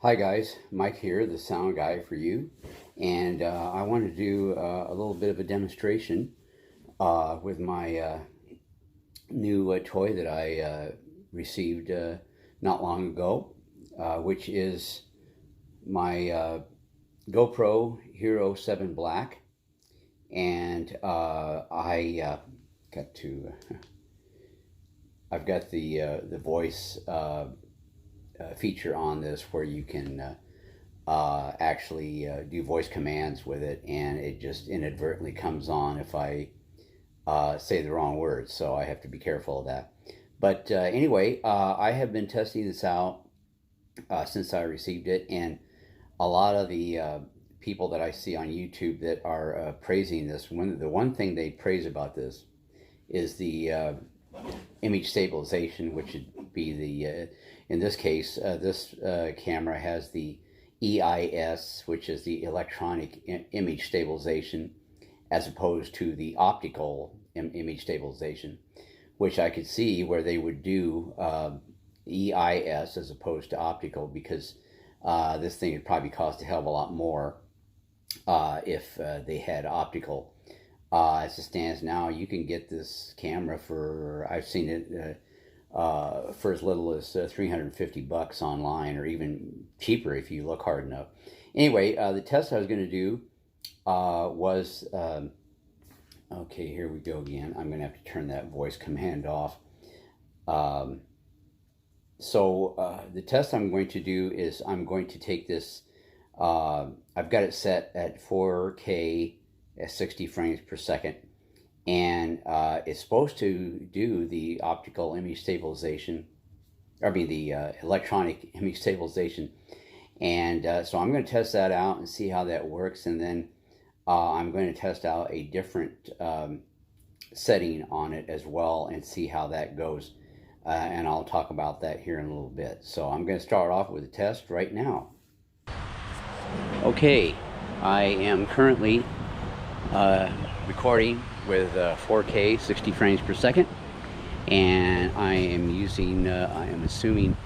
Hi guys, Mike here, the sound guy for you, and I want to do a little bit of a demonstration with my new toy that I received not long ago, which is my GoPro Hero 7 Black, and I've got the voice feature on this where you can actually do voice commands with it, and it just inadvertently comes on if I say the wrong words, so I have to be careful of that. But anyway, I have been testing this out since I received it, and a lot of the people that I see on YouTube that are praising this, the one thing they praise about this is the image stabilization, which would be the in this case, this camera has the EIS, which is the electronic image stabilization, as opposed to the optical image stabilization, which I could see where they would do EIS as opposed to optical, because this thing would probably cost a hell of a lot more if they had optical. As it stands now, you can get this camera for, I've seen it for as little as $350 online, or even cheaper if you look hard enough. Anyway, the test I was going to do was, okay, here we go again. I'm going to have to turn that voice command off. The test I'm going to do is I'm going to take this, I've got it set at 4K at 60 frames per second. And it's supposed to do the optical image stabilization, the electronic image stabilization. And so I'm going to test that out and see how that works. And then I'm going to test out a different setting on it as well and see how that goes. And I'll talk about that here in a little bit. So I'm going to start off with a test right now. Okay, I am currently recording with 4K 60 frames per second, and I am using I am assuming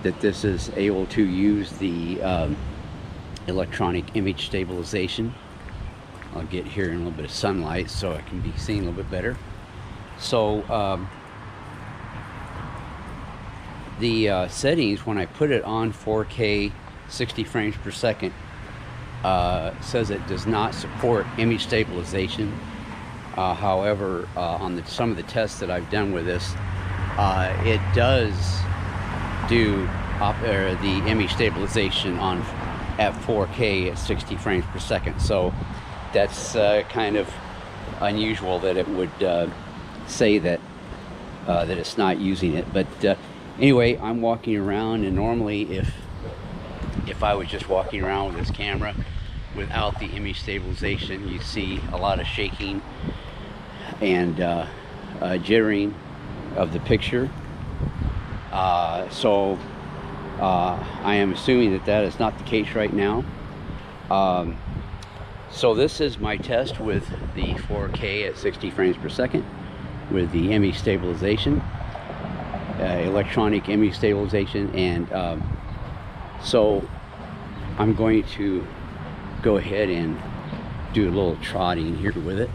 that this is able to use the electronic image stabilization. I'll get here in a little bit of sunlight so I can be seen a little bit better. So the settings, when I put it on 4K 60 frames per second, says it does not support image stabilization. However, on some of the tests that I've done with this, it does do the image stabilization at 4K at 60 frames per second. So that's kind of unusual that it would say that that it's not using it. But anyway, I'm walking around, and normally if I was just walking around with this camera without the image stabilization, you see a lot of shaking and jittering of the picture. So I am assuming that that is not the case right now. So this is my test with the 4K at 60 frames per second with the image stabilization, electronic image stabilization. And so I'm going to go ahead and do a little trotting here with it.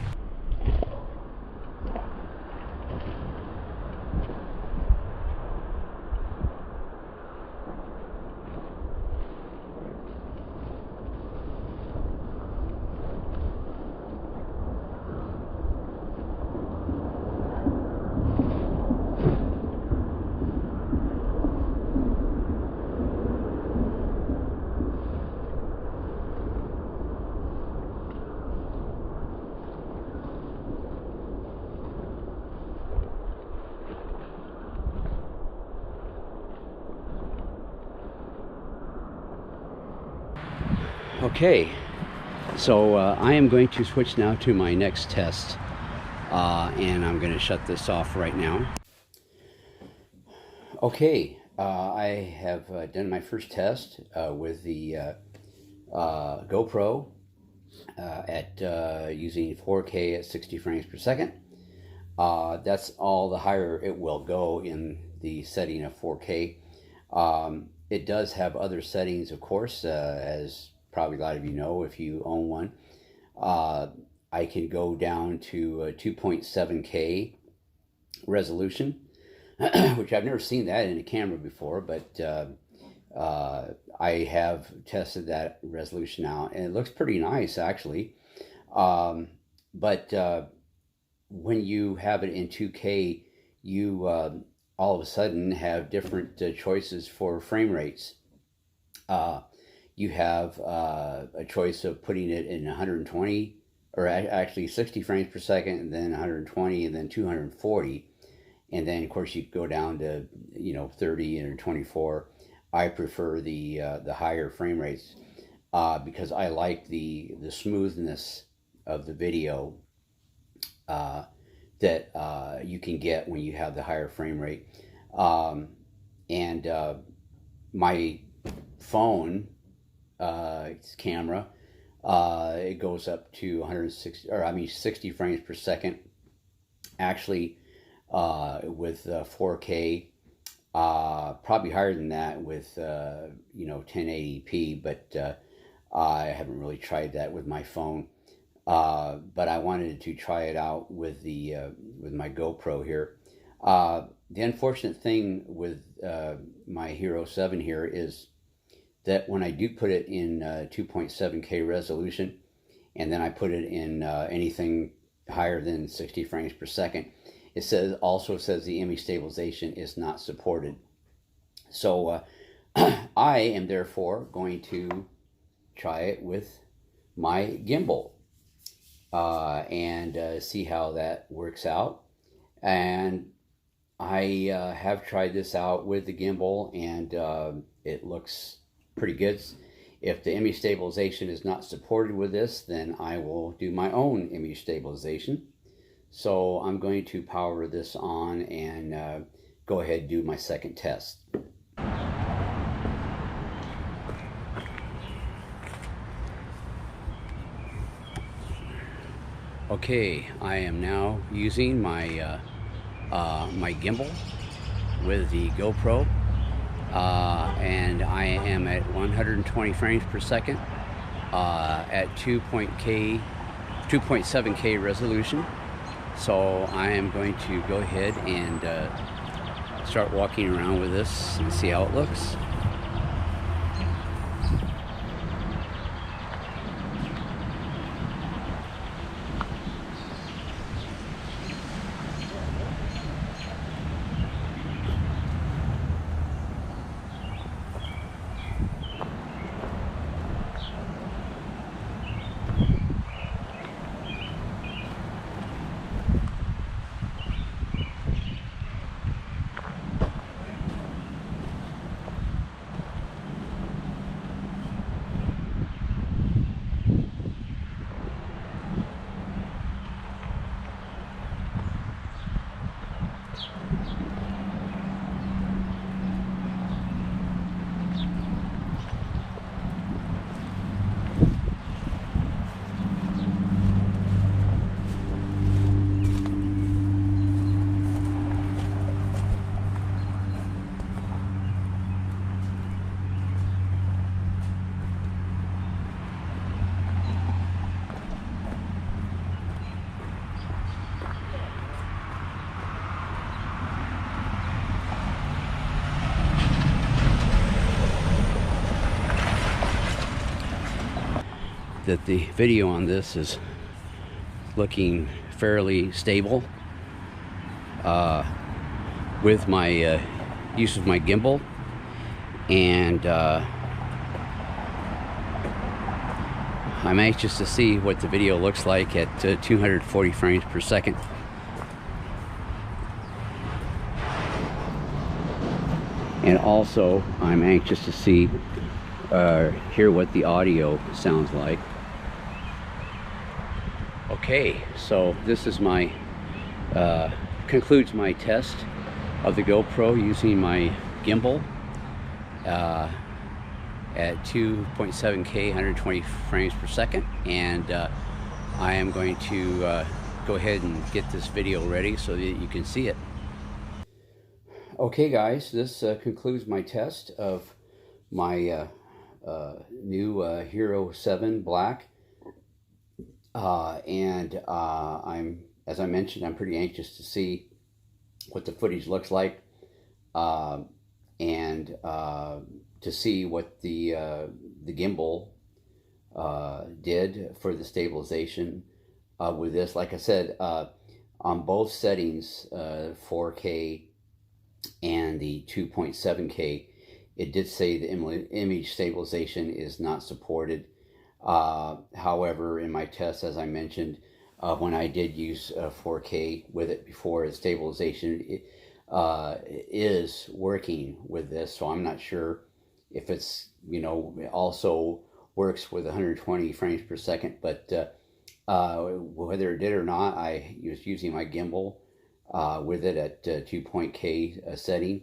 Okay, so I am going to switch now to my next test, and I'm going to shut this off right now. Okay, I have done my first test with the GoPro at using 4K at 60 frames per second. That's all the higher it will go in the setting of 4K. it does have other settings, of course, as probably a lot of you know if you own one. I can go down to 2.7K resolution, which I've never seen that in a camera before, but I have tested that resolution out, and it looks pretty nice, actually. But when you have it in 2K, you all of a sudden have different choices for frame rates. You have a choice of putting it in 120, or actually 60 frames per second, and then 120, and then 240. And then, of course, you go down to 30 or 24. I prefer the higher frame rates because I like the smoothness of the video that you can get when you have the higher frame rate. And my phone camera, it goes up to 60 frames per second. Actually, with 4K, probably higher than that with 1080p, but I haven't really tried that with my phone. But I wanted to try it out with with my GoPro here. The unfortunate thing with my Hero 7 here is that when I do put it in 2.7K resolution, and then I put it in anything higher than 60 frames per second, it also says the image stabilization is not supported. So I am therefore going to try it with my gimbal and see how that works out. And I have tried this out with the gimbal, and it looks pretty good. If the image stabilization is not supported with this, then I will do my own image stabilization. So I'm going to power this on and go ahead and do my second test. Okay, I am now using my my gimbal with the GoPro, and I am at 120 frames per second at 2.7K resolution. So I am going to go ahead and start walking around with this and see how it looks. That the video on this is looking fairly stable with my use of my gimbal, and I'm anxious to see what the video looks like at 240 frames per second. And also I'm anxious to see hear what the audio sounds like. Okay, so this is my concludes my test of the GoPro using my gimbal at 2.7K 120 frames per second, and I am going to go ahead and get this video ready so that you can see it. Okay guys, this concludes my test of my new Hero 7 Black. As I mentioned, I'm pretty anxious to see what the footage looks like, and to see what the gimbal did for the stabilization with this. Like I said, on both settings, 4K and the 2.7K, it did say the image stabilization is not supported. However, in my test, as I mentioned, when I did use 4K with it before, the stabilization is working with this. So I'm not sure if it's, it also works with 120 frames per second, but whether it did or not, I was using my gimbal with it at 2.K setting.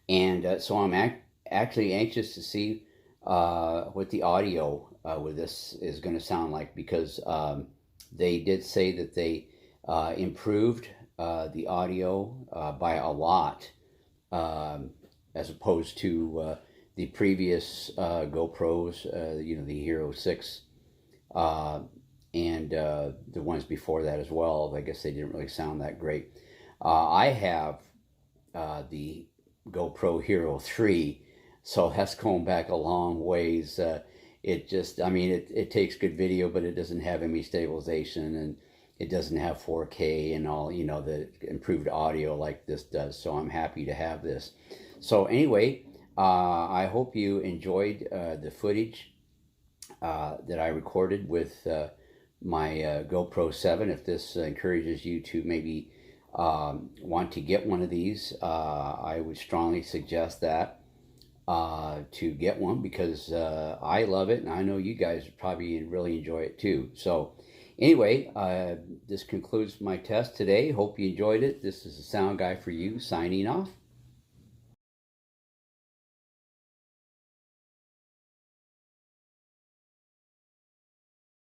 And so I'm actually anxious to see what the audio with this is going to sound like, because they did say that they improved the audio by a lot, as opposed to the previous GoPros, the Hero 6, and the ones before that as well. I guess they didn't really sound that great. I have the GoPro Hero 3, so that's going back a long ways. It just, it takes good video, but it doesn't have any stabilization, and it doesn't have 4K and all, the improved audio like this does. So I'm happy to have this. So anyway, I hope you enjoyed the footage that I recorded with my GoPro 7. If this encourages you to maybe want to get one of these, I would strongly suggest that to get one, because I love it, and I know you guys probably really enjoy it too. So anyway, this concludes my test today. Hope you enjoyed it. This is the Sound Guy for You, signing off.